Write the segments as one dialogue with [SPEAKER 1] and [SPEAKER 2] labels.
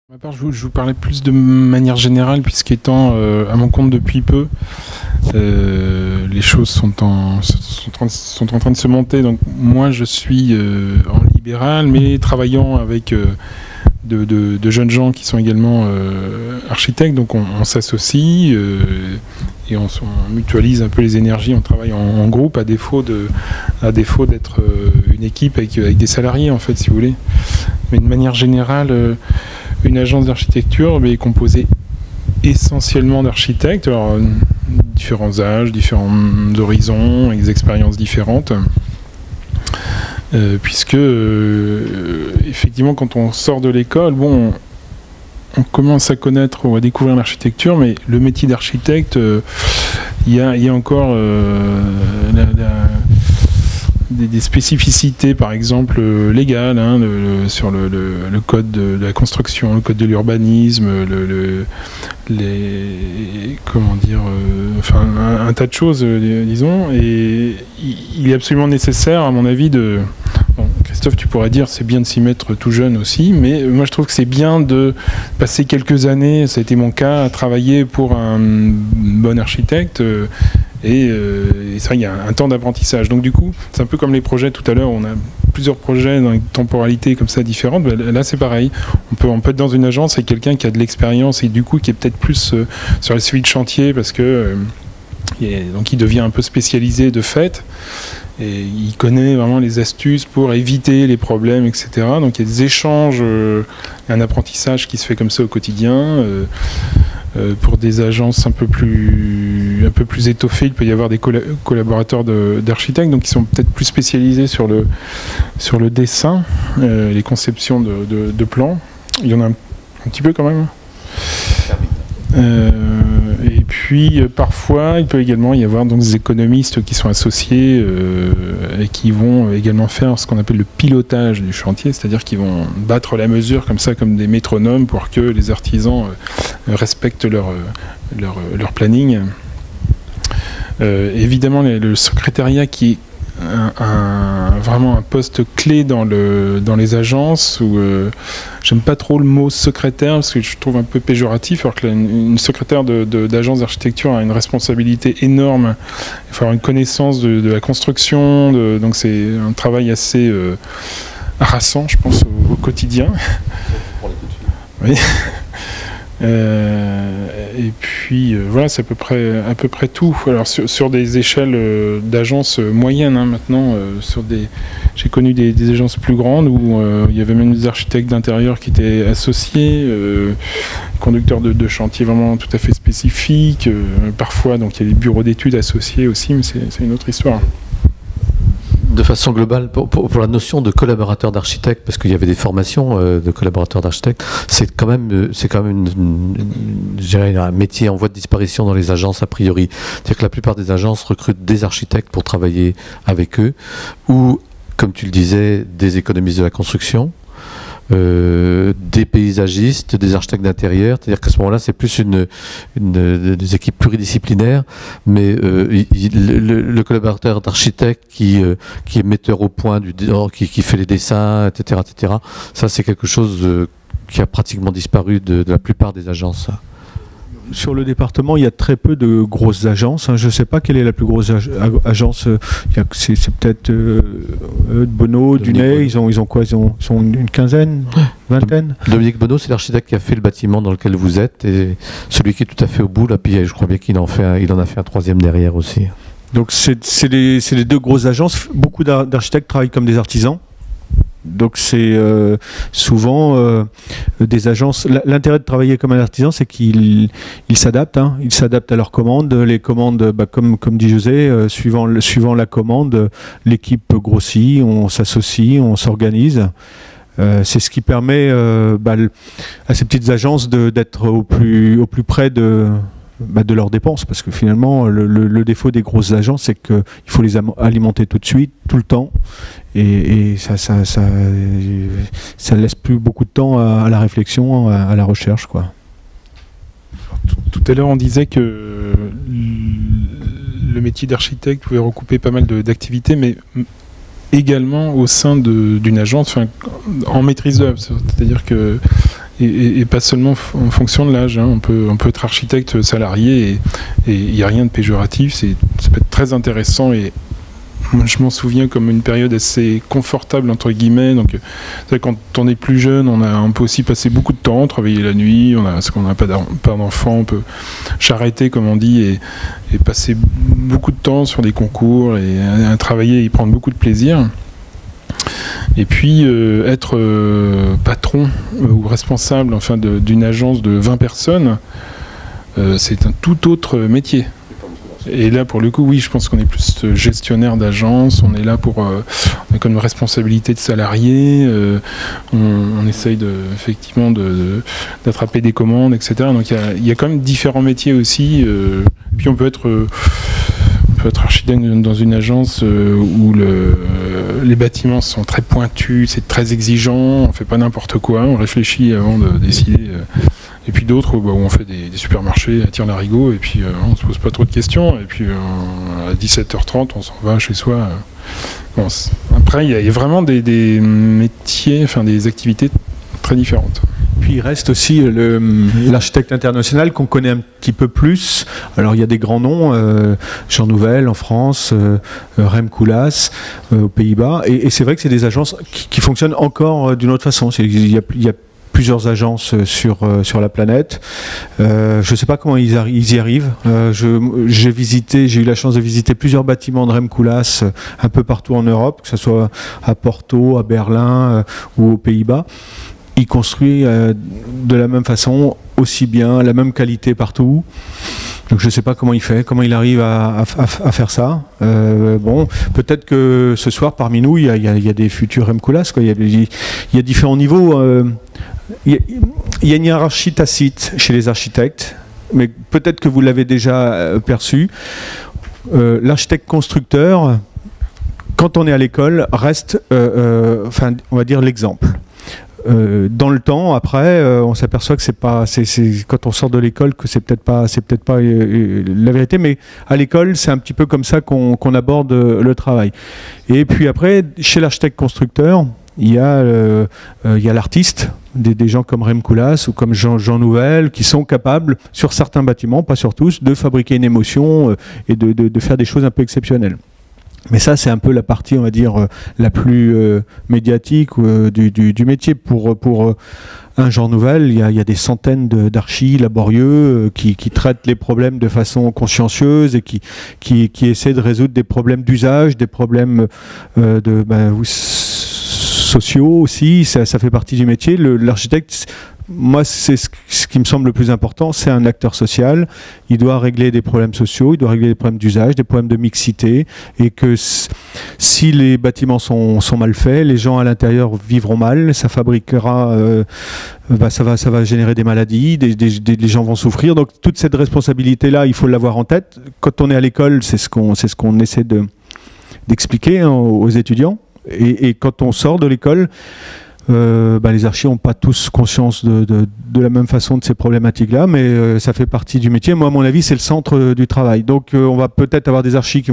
[SPEAKER 1] Pour ma part, je vous parlais plus de manière générale, puisqu'étant à mon compte depuis peu, les choses sont en train de se monter. Donc moi, je suis en libéral, mais travaillant avec de jeunes gens qui sont également architectes. Donc on s'associe et on mutualise un peu les énergies. On travaille en groupe à défaut d'être une équipe avec des salariés, en fait, si vous voulez. Mais de manière générale, une agence d'architecture est composée essentiellement d'architectes, alors différents âges, différents horizons, avec des expériences différentes, puisque effectivement quand on sort de l'école, bon, on commence à connaître, on va découvrir l'architecture, mais le métier d'architecte, il y a encore des spécificités, par exemple légales, hein, sur le code de la construction, le code de l'urbanisme, enfin un tas de choses, disons, et il est absolument nécessaire, à mon avis, Bon, Christophe, tu pourrais dire c'est bien de s'y mettre tout jeune aussi, mais moi je trouve que c'est bien de passer quelques années, ça a été mon cas, à travailler pour un bon architecte. Et c'est vrai qu'il y a un temps d'apprentissage. Donc du coup, c'est un peu comme les projets tout à l'heure, on a plusieurs projets dans une temporalité comme ça différente. Là c'est pareil, on peut être dans une agence avec quelqu'un qui a de l'expérience et du coup qui est peut-être plus sur le suivi de chantier parce que donc il devient un peu spécialisé de fait. Et il connaît vraiment les astuces pour éviter les problèmes, etc. Donc il y a des échanges, un apprentissage qui se fait comme ça au quotidien. Pour des agences un peu plus étoffées, il peut y avoir des collaborateurs d'architectes, donc qui sont peut-être plus spécialisés sur le dessin, les conceptions de plans. Il y en a un petit peu quand même. Et puis parfois il peut également y avoir donc des économistes qui sont associés et qui vont également faire ce qu'on appelle le pilotage du chantier, c'est-à-dire qu'ils vont battre la mesure comme ça, comme des métronomes, pour que les artisans respectent leur planning. Évidemment le secrétariat qui est vraiment un poste clé dans les agences où j'aime pas trop le mot secrétaire parce que je trouve un peu péjoratif, alors que une secrétaire d'agence d'architecture a une responsabilité énorme. Il faut avoir une connaissance de la construction, donc c'est un travail assez harassant, je pense, au quotidien. Oui. Et puis voilà, c'est à peu près tout. Alors sur des échelles d'agences moyennes, hein, maintenant, j'ai connu des agences plus grandes où il y avait même des architectes d'intérieur qui étaient associés, conducteurs de chantier vraiment tout à fait spécifiques. Parfois, donc il y a des bureaux d'études associés aussi, mais c'est une autre histoire.
[SPEAKER 2] De façon globale, pour la notion de collaborateur d'architecte, parce qu'il y avait des formations de collaborateurs d'architecte, c'est quand même je dirais, un métier en voie de disparition dans les agences a priori. C'est-à-dire que la plupart des agences recrutent des architectes pour travailler avec eux, ou, comme tu le disais, des économistes de la construction, des paysagistes, des architectes d'intérieur, c'est-à-dire qu'à ce moment-là, c'est plus des équipes pluridisciplinaires, mais le collaborateur d'architecte qui est metteur au point, qui fait les dessins, etc., ça c'est quelque chose qui a pratiquement disparu de la plupart des agences.
[SPEAKER 3] Sur le département, il y a très peu de grosses agences. Je ne sais pas quelle est la plus grosse agence. C'est peut-être Bonneau, Dunay. Ils ont quoi? Ils sont une quinzaine, vingtaine.
[SPEAKER 2] Dominique Bonneau, c'est l'architecte qui a fait le bâtiment dans lequel vous êtes, et celui qui est tout à fait au bout. Là, puis je crois bien qu'il en a fait un troisième derrière aussi.
[SPEAKER 3] Donc c'est les deux grosses agences. Beaucoup d'architectes travaillent comme des artisans. Donc c'est souvent des agences. L'intérêt de travailler comme un artisan, c'est qu'ils s'adaptent. Hein. Ils s'adaptent à leurs commandes. Les commandes, comme dit José, suivant la commande, l'équipe grossit, on s'associe, on s'organise. C'est ce qui permet à ces petites agences d'être au plus près de leurs dépenses, parce que finalement le défaut des grosses agences, c'est qu'il faut les alimenter tout de suite, tout le temps, et ça laisse plus beaucoup de temps à la réflexion, à la recherche, quoi.
[SPEAKER 1] Tout à l'heure on disait que le métier d'architecte pouvait recouper pas mal d'activités, mais également au sein d'une agence, en maîtrise d'œuvre, c'est-à-dire que et pas seulement en fonction de l'âge. On peut être architecte salarié et il n'y a rien de péjoratif. Ça peut être très intéressant et moi, je m'en souviens comme une période assez confortable entre guillemets. Donc, quand on est plus jeune, on peut aussi passer beaucoup de temps, travailler la nuit. Parce qu'on n'a pas d'enfants, on peut charreter comme on dit et passer beaucoup de temps sur des concours et à travailler et y prendre beaucoup de plaisir. Et puis être patron ou responsable d'une agence de 20 personnes, c'est un tout autre métier. Et là, pour le coup, oui, je pense qu'on est plus gestionnaire d'agence, on est là on a comme responsabilité de salarié, on essaye effectivement d'attraper des commandes, etc. Donc il y a quand même différents métiers aussi. Puis on peut être architecte dans une agence où les bâtiments sont très pointus, c'est très exigeant, on fait pas n'importe quoi, on réfléchit avant de décider. Et puis d'autres où on fait des supermarchés à tire-larigot et puis on se pose pas trop de questions. Et puis à 17h30, on s'en va chez soi. Après, il y a vraiment des métiers, des activités très différentes.
[SPEAKER 3] Puis il reste aussi l'architecte international qu'on connaît un petit peu plus. Alors il y a des grands noms, Jean Nouvel en France, Rem Koolhaas aux Pays-Bas. Et c'est vrai que c'est des agences qui fonctionnent encore d'une autre façon. Il y a plusieurs agences sur la planète. Je ne sais pas comment ils y arrivent. J'ai eu la chance de visiter plusieurs bâtiments de Rem Koolhaas un peu partout en Europe, que ce soit à Porto, à Berlin ou aux Pays-Bas. Il construit de la même façon, aussi bien, la même qualité partout. Donc je ne sais pas comment il fait, comment il arrive à faire ça. Peut-être que ce soir, parmi nous, il y a des futurs Rem Koolhaas. Il y a différents niveaux. Il y a une hiérarchie tacite chez les architectes, mais peut-être que vous l'avez déjà perçu. L'architecte constructeur, quand on est à l'école, reste, on va dire, l'exemple. Dans le temps, après, on s'aperçoit que c'est quand on sort de l'école que c'est peut-être pas la vérité, mais à l'école, c'est un petit peu comme ça qu'on aborde le travail. Et puis après, chez l'architecte constructeur, il y a l'artiste, des gens comme Rem Koolhaas ou comme Jean Nouvel, qui sont capables, sur certains bâtiments, pas sur tous, de fabriquer une émotion et de faire des choses un peu exceptionnelles. Mais ça, c'est un peu la partie, on va dire, la plus médiatique du métier. Pour un Jean Nouvel, il y a des centaines d'archis laborieux qui traitent les problèmes de façon consciencieuse et qui essaient de résoudre des problèmes d'usage, des problèmes sociaux aussi. Ça fait partie du métier. L'architecte, moi, c'est ce qui me semble le plus important, c'est un acteur social. Il doit régler des problèmes sociaux, il doit régler des problèmes d'usage, des problèmes de mixité, et que si les bâtiments sont mal faits, les gens à l'intérieur vivront mal, ça fabriquera, ça va générer des maladies, les gens vont souffrir. Donc toute cette responsabilité-là, il faut l'avoir en tête. Quand on est à l'école, c'est ce qu'on essaie d'expliquer aux étudiants. Et quand on sort de l'école, les archis n'ont pas tous conscience de la même façon de ces problématiques-là, mais ça fait partie du métier. Moi, à mon avis, c'est le centre du travail. Donc, on va peut-être avoir des archis qui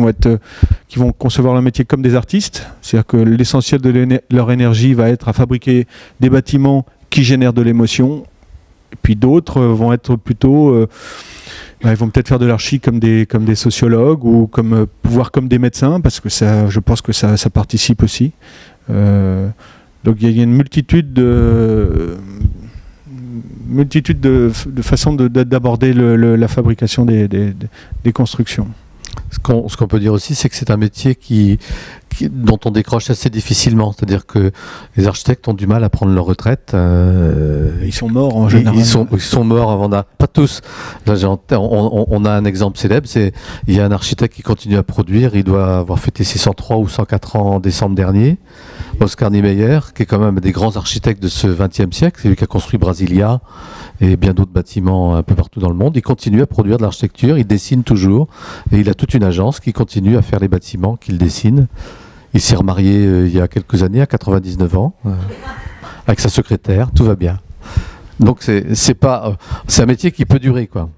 [SPEAKER 3] vont concevoir leur métier comme des artistes. C'est-à-dire que l'essentiel de leur énergie va être à fabriquer des bâtiments qui génèrent de l'émotion. Et puis d'autres vont être plutôt... ils vont peut-être faire de l'archi comme des sociologues ou voire comme des médecins, parce que je pense que ça participe aussi. Donc il y a une multitude de façons d'aborder la fabrication des constructions.
[SPEAKER 2] Ce qu'on peut dire aussi, c'est que c'est un métier dont on décroche assez difficilement. C'est-à-dire que les architectes ont du mal à prendre leur retraite.
[SPEAKER 3] Ils sont morts en général.
[SPEAKER 2] Ils sont morts avant pas tous. Là, on a un exemple célèbre, il y a un architecte qui continue à produire. Il doit avoir fêté ses 103 ou 104 ans en décembre dernier. Oscar Niemeyer, qui est quand même un des grands architectes de ce XXe siècle. C'est lui qui a construit Brasilia et bien d'autres bâtiments un peu partout dans le monde. Il continue à produire de l'architecture, il dessine toujours, et il a toute une agence qui continue à faire les bâtiments qu'il dessine. Il s'est remarié il y a quelques années, à 99 ans, avec sa secrétaire, tout va bien. Donc c'est un métier qui peut durer, quoi.